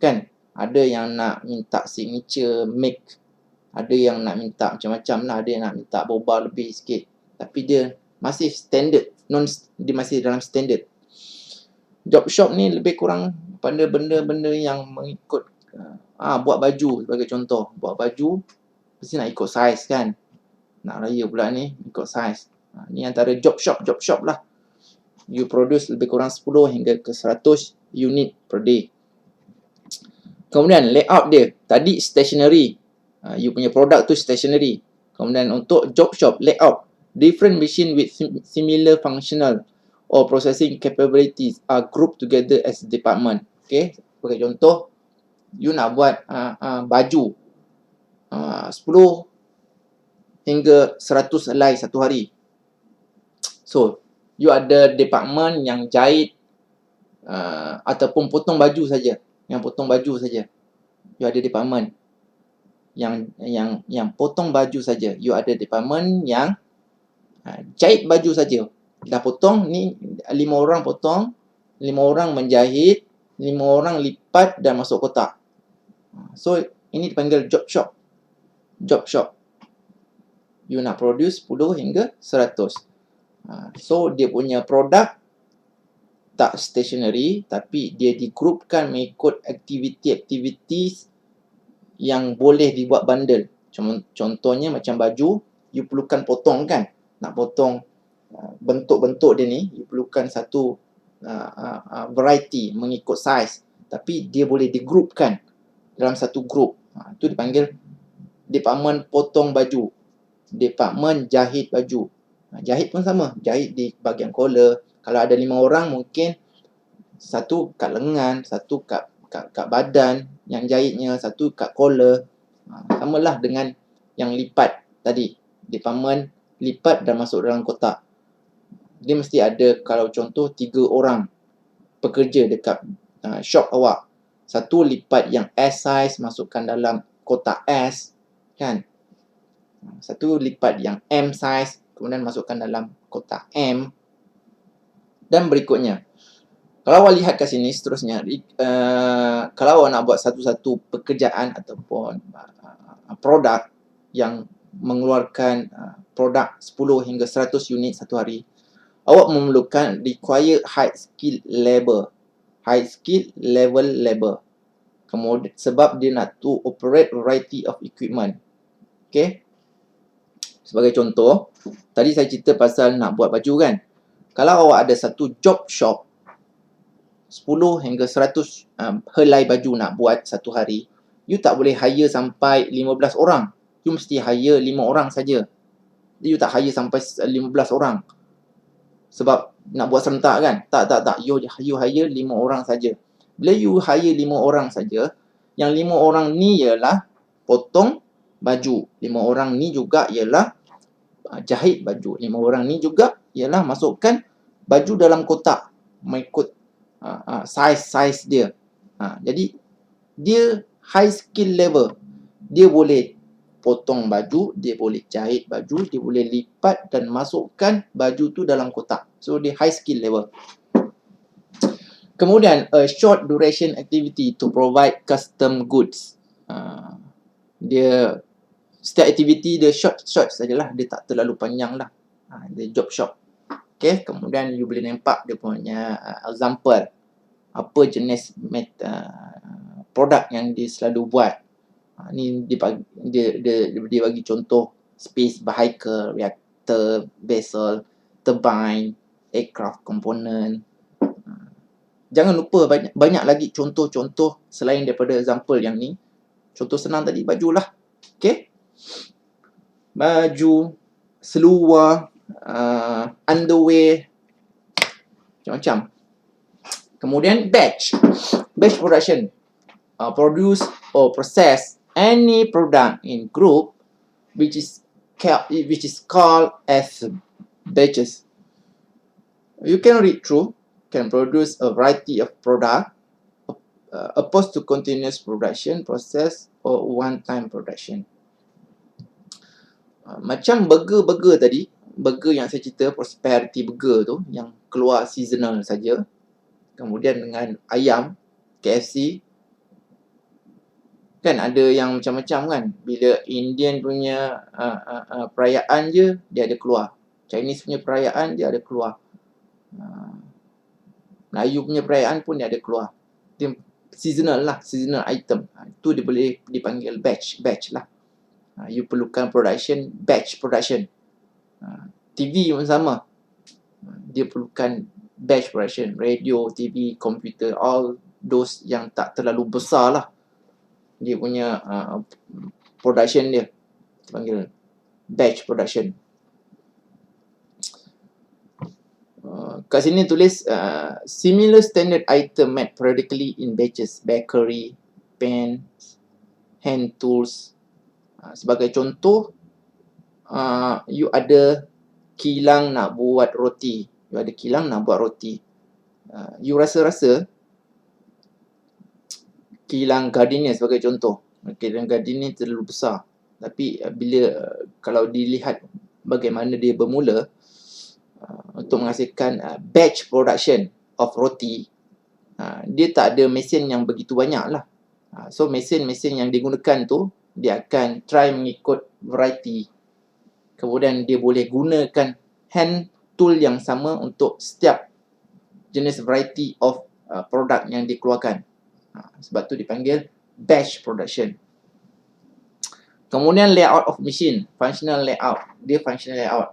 Kan? Ada yang nak minta signature make, ada yang nak minta macam-macam lah, ada yang nak minta boba lebih sikit. Tapi dia masih standard, dia masih dalam standard. Job shop ni lebih kurang pada benda-benda yang mengikut buat baju sebagai contoh. Buat baju mesti nak ikut size kan. Nak raya pula ni ikut size. Ni antara job shop lah. You produce lebih kurang 10 hingga ke 100 unit per day. Kemudian layout dia, tadi stationery. You punya produk tu stationery. Kemudian untuk job shop layout, different machine with similar functional or processing capabilities are grouped together as department. Okay, sebagai contoh, you nak buat baju 10 hingga 100 helai satu hari. So, you ada department yang jahit ataupun potong baju saja. Yang potong baju saja. You ada department yang potong baju saja. You ada department yang jahit baju saja. Dah potong ni 5 orang potong, 5 orang menjahit, 5 orang lipat dan masuk kotak. So, ini dipanggil job shop. Job shop. You nak produce 10 hingga 100. So, dia punya produk tak stationary, tapi dia digrupkan mengikut activities yang boleh dibuat bundle. Contohnya macam baju, you perlukan potong kan. Nak potong bentuk-bentuk dia ni, you perlukan satu variety mengikut size. Tapi dia boleh digrupkan dalam satu grup. Itu dipanggil department potong baju, department jahit baju. Jahit pun sama, jahit di bahagian collar. Kalau ada 5 orang, mungkin satu kat lengan, satu kat badan yang jahitnya, satu kat collar. Samalah dengan yang lipat tadi, department lipat dan masuk dalam kotak. Dia mesti ada, kalau contoh 3 orang pekerja dekat shop awak. Satu lipat yang S size, masukkan dalam kotak S, kan? Satu lipat yang M size, kemudian masukkan dalam kotak M. Dan berikutnya, kalau awak lihat kat sini seterusnya, kalau awak nak buat satu-satu pekerjaan ataupun produk yang mengeluarkan produk 10 hingga 100 unit satu hari, awak memerlukan required high skill labor. High skill level labor. Kemudian sebab dia nak to operate variety of equipment. Okay. Sebagai contoh, tadi saya cerita pasal nak buat baju kan. Kalau awak ada satu job shop 10 hingga 100 helai baju nak buat satu hari, you tak boleh hire sampai 15 orang. You mesti hire 5 orang saja. You tak hire sampai 15 orang. Sebab nak buat serentak kan? Tak. You hire 5 orang saja. Bila you hire 5 orang saja, yang 5 orang ni ialah potong baju. 5 orang ni juga ialah jahit baju. 5 orang ni juga ialah masukkan baju dalam kotak mengikut size dia. Jadi dia high skill level. Dia boleh potong baju, dia boleh jahit baju, dia boleh lipat dan masukkan baju tu dalam kotak. So dia high skill level. Kemudian a short duration activity to provide custom goods. Dia setiap aktiviti dia short sajalah, dia tak terlalu panjang lah. Dia job shop. Okay, kemudian you boleh nampak dia punya example. Apa jenis produk yang dia selalu buat. Ni dia bagi contoh space vehicle, reactor, vessel, turbine, aircraft component. Jangan lupa banyak lagi contoh-contoh selain daripada example yang ni. Contoh senang tadi baju lah. Okay. Baju, seluar, underwear, macam-macam. Kemudian batch production. Produce or process any product in group which is called as batches. You can read through, can produce a variety of product opposed to continuous production process or one-time production. Macam burger tadi, burger yang saya cerita, prosperity burger tu yang keluar seasonal saja kemudian dengan ayam KFC, kan ada yang macam-macam kan. Bila Indian punya perayaan je, dia ada keluar. Chinese punya perayaan dia ada keluar. Melayu punya perayaan pun dia ada keluar. Dia seasonal lah, seasonal item. Itu dia boleh dipanggil batch lah. You perlukan production, batch production. TV pun sama. Dia perlukan batch production. Radio, TV, komputer, all those yang tak terlalu besar lah. Dia punya production dia. Kita panggil batch production. Kat sini tulis similar standard item made periodically in batches. Bakery, pens, hand tools. Sebagai contoh, you ada kilang nak buat roti. You rasa-rasa kilang Gardenia sebagai contoh. Kilang Gardenia terlalu besar. Tapi kalau dilihat bagaimana dia bermula untuk menghasilkan batch production of roti, dia tak ada mesin yang begitu banyak lah. So mesin-mesin yang digunakan tu, dia akan try mengikut variety. Kemudian dia boleh gunakan hand tool yang sama untuk setiap jenis variety of produk yang dikeluarkan. Sebab tu dipanggil batch production. Kemudian layout of machine, functional layout. Dia functional layout.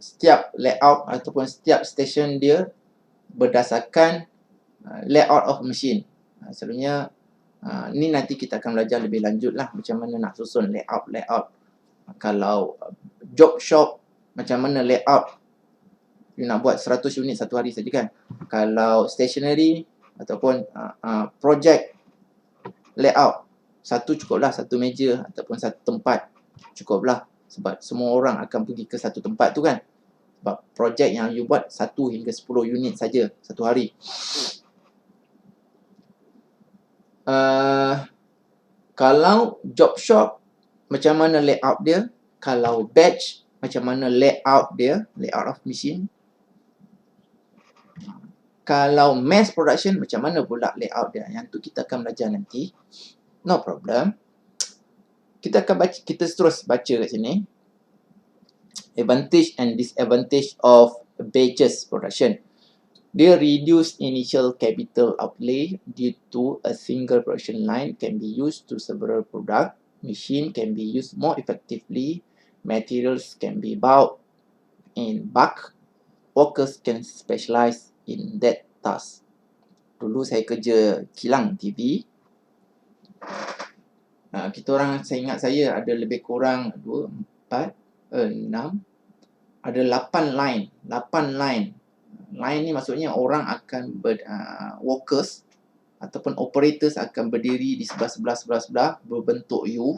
Setiap layout ataupun setiap station dia berdasarkan layout of machine. Selalunya ni nanti kita akan belajar lebih lanjut lah macam mana nak susun layout. Kalau job shop, macam mana layout. You nak buat 100 unit satu hari saja kan. Kalau stationery ataupun project layout, satu cukuplah, satu meja ataupun satu tempat cukuplah. Sebab semua orang akan pergi ke satu tempat tu kan. Sebab projek yang you buat 1 hingga 10 unit saja satu hari. Kalau job shop, macam mana layout dia. Kalau batch, macam mana layout dia, layout of machine. Kalau mass production, macam mana pula layout dia. Yang tu kita akan belajar nanti. No problem. Kita akan baca, kita terus baca kat sini. Advantage and disadvantage of batches production. Dia reduce initial capital outlay due to a single production line can be used to several product. Machine can be used more effectively. Materials can be bought in bulk. Workers can specialize in that task. Dulu saya kerja kilang TV. Kita orang, saya ingat saya ada lebih kurang 2, 4, 6, ada 8 line. 8 line. Line ni maksudnya orang akan workers ataupun operators akan berdiri di sebelah berbentuk U.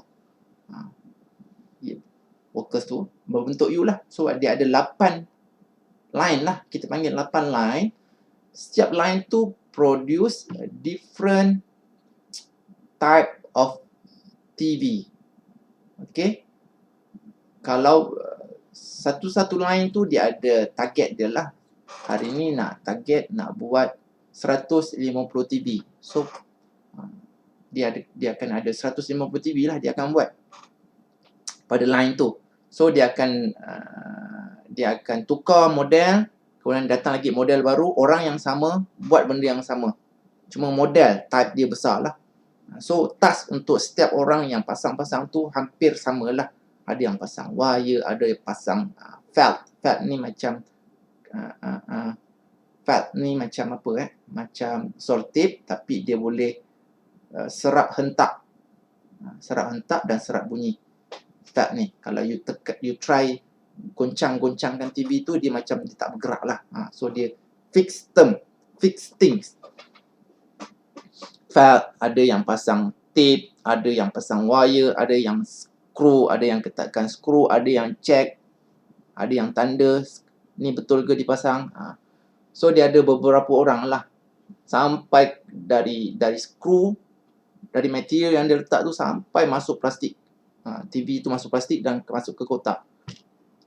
Workers tu berbentuk U lah. So dia ada 8 line lah. Kita panggil 8 line. Setiap line tu produce different type of TV. Okay. Kalau satu-satu line tu dia ada target dia lah. Hari ni target nak buat 150 TV. So dia akan ada 150 TV lah dia akan buat pada line tu. So dia akan tukar model, kemudian datang lagi model baru, orang yang sama buat benda yang sama. Cuma model type dia besar lah. So task untuk setiap orang yang pasang-pasang tu hampir samalah. Ada yang pasang wire, ada yang pasang felt. Felt ni macam macam selotip, tapi dia boleh serap hentak. Serap hentak dan serap bunyi. Felt ni kalau you try goncang-goncangkan TV tu, dia macam dia tak bergerak lah. So dia fixed things. Felt, ada yang pasang tape, ada yang pasang wire, ada yang skru, ada yang ketatkan skru, ada yang check, ada yang tanda ni betul ke dipasang. So dia ada beberapa orang lah. Sampai dari skru, dari material yang dia letak tu sampai masuk plastik. TV tu masuk plastik dan masuk ke kotak.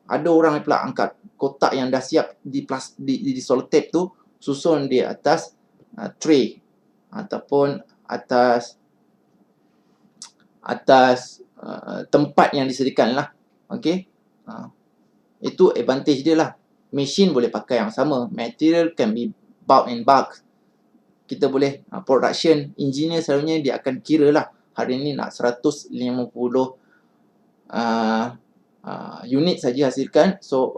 Ada orang pula angkat kotak yang dah siap di selotip tu, susun di atas tray ataupun atas tempat yang disediakan lah. Okey. Itu advantage dia lah. Machine boleh pakai yang sama. Material can be bulk and bulk. Kita boleh production engineer selalunya dia akan kira lah hari ni nak 150 unit saja hasilkan. So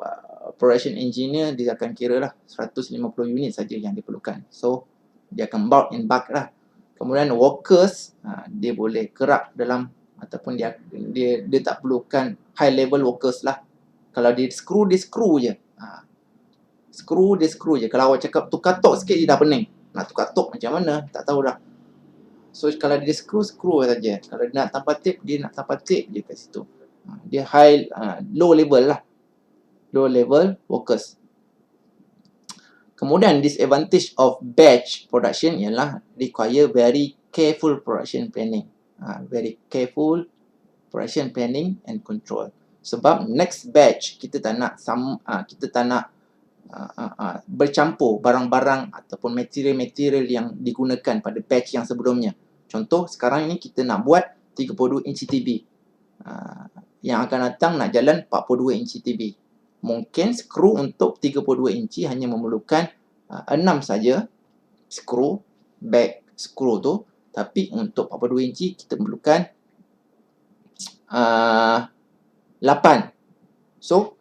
production engineer dia akan kira lah 150 unit saja yang diperlukan. So dia akan bulk and bulk lah. Kemudian workers dia boleh kerap dalam ataupun dia tak perlukan high level workers lah. Kalau dia screw je. Screw je. Kalau awak cakap tukar tok sikit dia dah pening. Nak tukar tok macam mana? Tak tahu dah. So kalau dia screw saja. Kalau dia nak tambah tape, dia nak tambah tape je kat situ. Dia low level lah. Low level workers. Kemudian disadvantage of batch production ialah require very careful production planning. Very careful production planning and control. Sebab next batch kita tak nak bercampur barang-barang ataupun material-material yang digunakan pada batch yang sebelumnya. Contoh sekarang ni kita nak buat 32 inci TV. Yang akan datang nak jalan 42 inci TV. Mungkin skru untuk 32 inci hanya memerlukan 6 saja skru, back skru tu. Tapi untuk 42 inci kita memerlukan 8. So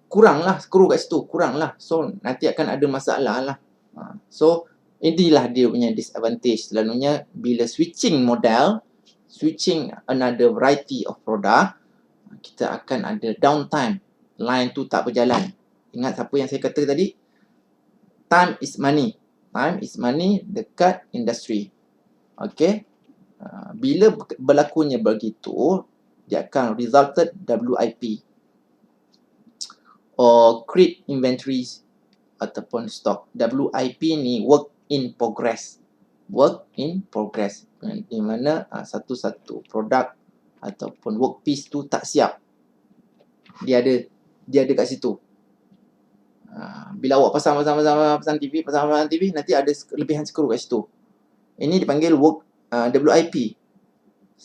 kuranglah skru kat situ, kuranglah. So nanti akan ada masalah lah. So inilah dia punya disadvantage. Selalunya bila switching model, switching another variety of product, kita akan ada downtime. Line tu tak berjalan. Ingat apa yang saya kata tadi? Time is money. Time is money dekat industri. Okay. Bila berlakunya begitu, dia akan resulted WIP. Or create inventories ataupun stock. WIP ni work in progress. Work in progress. Di mana satu-satu produk ataupun workpiece tu tak siap. Dia ada kat situ. Bila awak pasang TV, nanti ada lebihan skru kat situ. Ini dipanggil WIP.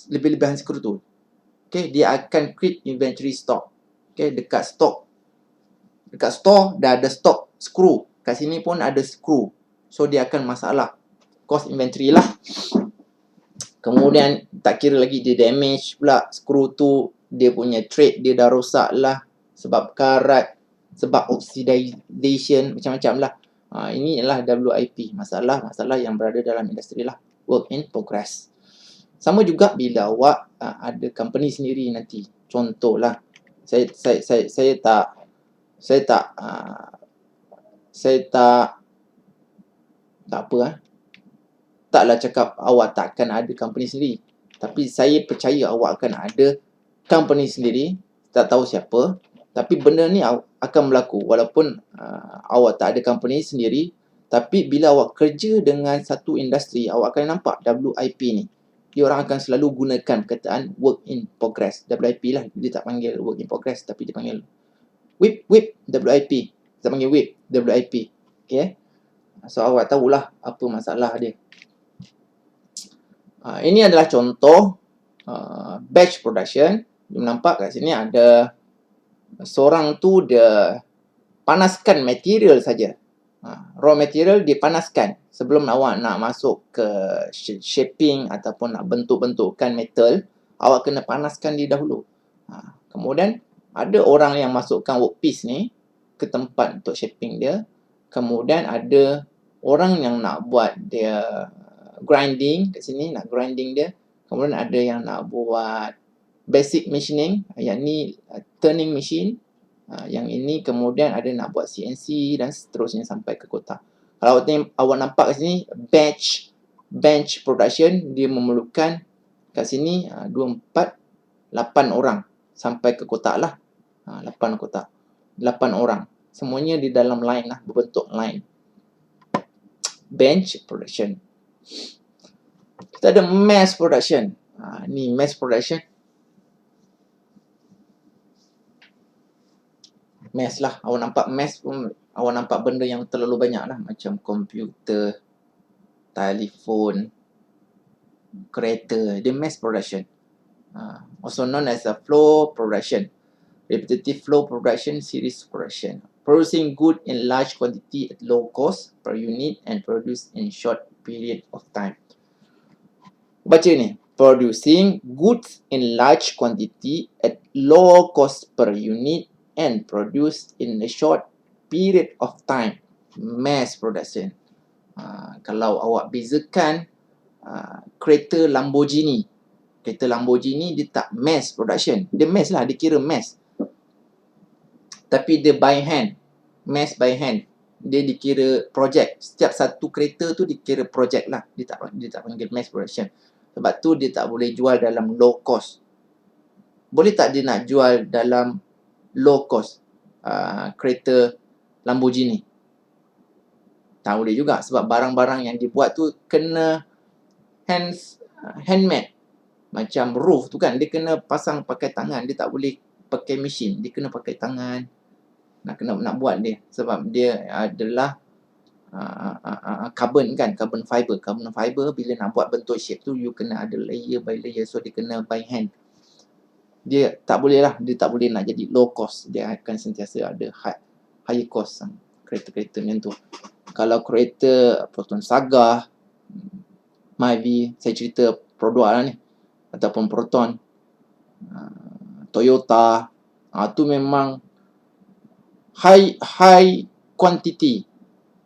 Lebih-lebihan skru tu. Okay, dia akan create inventory stock. Okay, dekat store dah ada stok skru. Kat sini pun ada skru. So dia akan masalah cost inventory lah. Kemudian tak kira lagi dia damage pula skru tu, dia punya thread dia dah rosak lah sebab karat, sebab oxidation, macam-macam lah. Ini ialah WIP, masalah yang berada dalam industri lah. Work in progress. Sama juga bila awak ada company sendiri nanti. Contohlah, saya taklah cakap awak takkan ada company sendiri. Tapi saya percaya awak akan ada company sendiri, tak tahu siapa. Tapi benda ni akan berlaku walaupun awak tak ada company sendiri. Tapi bila awak kerja dengan satu industri, awak akan nampak WIP ni. Dia orang akan selalu gunakan perkataan work in progress. WIP lah. Dia tak panggil work in progress, tapi dia panggil WIP, WIP. Kita panggil WIP. Okay. So awak tahulah apa masalah dia. Ini adalah contoh batch production. Dia nampak kat sini ada seorang tu dia panaskan material saja. Raw material dia panaskan. Sebelum awak nak masuk ke shaping ataupun nak bentuk-bentukkan metal, awak kena panaskan dia dahulu. Kemudian ada orang yang masukkan workpiece ni ke tempat untuk shaping dia. Kemudian ada orang yang nak buat dia grinding kat sini, nak grinding dia. Kemudian ada yang nak buat basic machining, yang ni turning machine. Yang ini kemudian ada nak buat CNC dan seterusnya sampai ke kotak. Kalau awak nampak kat sini bench production, dia memerlukan kat sini 2, 4, 8 orang sampai ke kotak lah. 8 kotak, 8 orang. Semuanya di dalam line lah, berbentuk line. Bench production. Kita ada mass production. Ni mass production. Mass lah. Awak nampak mass pun, awak nampak benda yang terlalu banyak lah. Macam komputer. telephone, kereta. Dia mass production. Also known as a flow production, repetitive flow production, series production. Producing good in large quantity at low cost per unit and produced in short period of time. Baca ni. Producing goods in large quantity at low cost per unit and produced in a short period of time. Mass production. Kalau awak bezakan kereta Lamborghini. Kereta Lamborghini dia tak mass production. Dia mass lah, dia kira mass. Tapi dia by hand. Mass by hand. Dia dikira projek. Setiap satu kereta tu dikira projek lah. Dia tak panggil mass production. Sebab tu dia tak boleh jual dalam low cost. Boleh tak dia nak jual dalam low cost kereta Lamborghini? Tak boleh juga. Sebab barang-barang yang dibuat tu kena handmade. Macam roof tu kan, dia kena pasang pakai tangan. Dia tak boleh pakai mesin. Dia kena pakai tangan. Nak buat dia. Sebab dia adalah carbon kan, carbon fiber. Carbon fiber bila nak buat bentuk shape tu, you kena ada layer by layer. So, dia kena by hand. Dia tak boleh lah. Dia tak boleh nak jadi low cost. Dia akan sentiasa ada high cost kereta-kereta macam tu. Kalau kereta Proton Saga, Myvi, saya cerita produk lah ni. Ataupun Proton, Toyota, tu memang high quantity.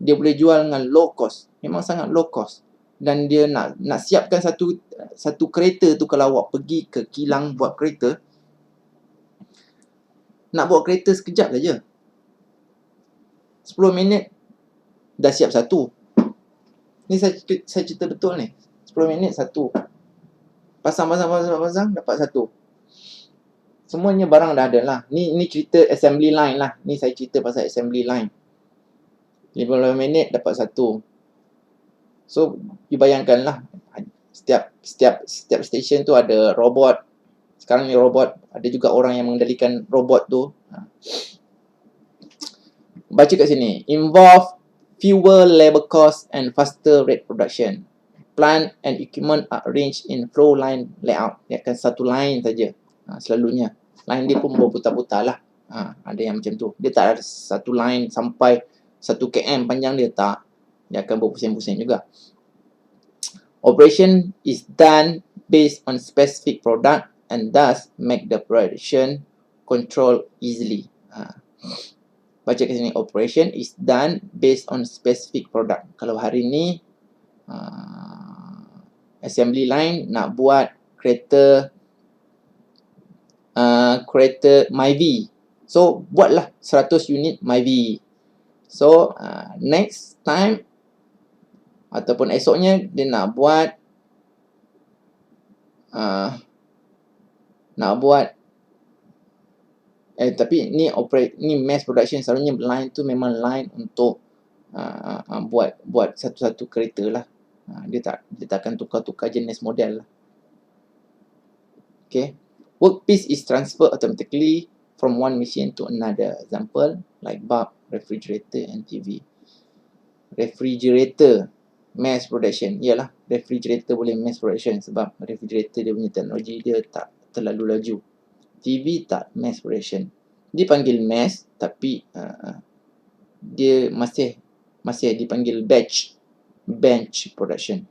Dia boleh jual dengan low cost. Memang sangat low cost. Dan dia nak siapkan satu kereta tu, kalau awak pergi ke kilang buat kereta, nak buat kereta sekejap saja. 10 minit dah siap satu. Ni saya cerita betul ni. 10 minit satu. Pasang, dapat satu. Semuanya barang dah ada lah. Ni cerita assembly line lah. Ni saya cerita pasal assembly line. 15 minit dapat satu. So, you bayangkan lah. Setiap station tu ada robot. Sekarang ni robot. Ada juga orang yang mengendalikan robot tu. Baca kat sini. Involve fewer labor cost and faster rate production. Plant and equipment are arranged in flow line layout. Dia akan satu line saja. Selalunya. Line dia pun berputar-putar lah. Ada yang macam tu. Dia tak ada satu line sampai 1 km panjang dia, tak. Dia akan berpusing-pusing juga. Operation is done based on specific product and thus make the production control easily. Baca kat sini. Operation is done based on specific product. Kalau hari ni assembly line nak buat kereta Myvi. So, buatlah 100 unit Myvi. So, next time ataupun esoknya dia nak buat tapi ni mass production. Selalunya line tu memang line untuk buat satu-satu kereta lah. Dia tak akan tukar-tukar jenis model lah. Okay. Workpiece is transferred automatically from one machine to another. Example, like bulb, refrigerator and TV. Refrigerator, mass production. Yalah, refrigerator boleh mass production sebab refrigerator dia punya teknologi dia tak terlalu laju. TV tak mass production. Dia panggil mass tapi dia masih dipanggil batch production.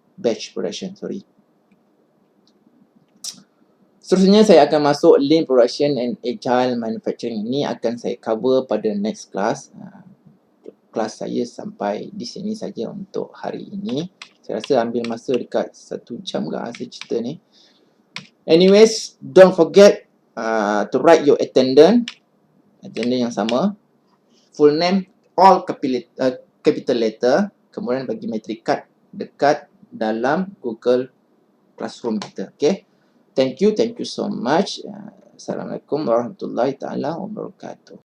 Seterusnya saya akan masuk lean production and agile manufacturing. Ini akan saya cover pada next class. Kelas saya sampai di sini saja untuk hari ini. Saya rasa ambil masa dekat 1 jam ke saya cerita ni. Anyways, don't forget to write your attendance yang sama. Full name, all capital letter. Kemudian bagi metric card dekat dalam Google Classroom kita. Okay. Thank you so much. Assalamualaikum warahmatullahi taala wabarakatuh.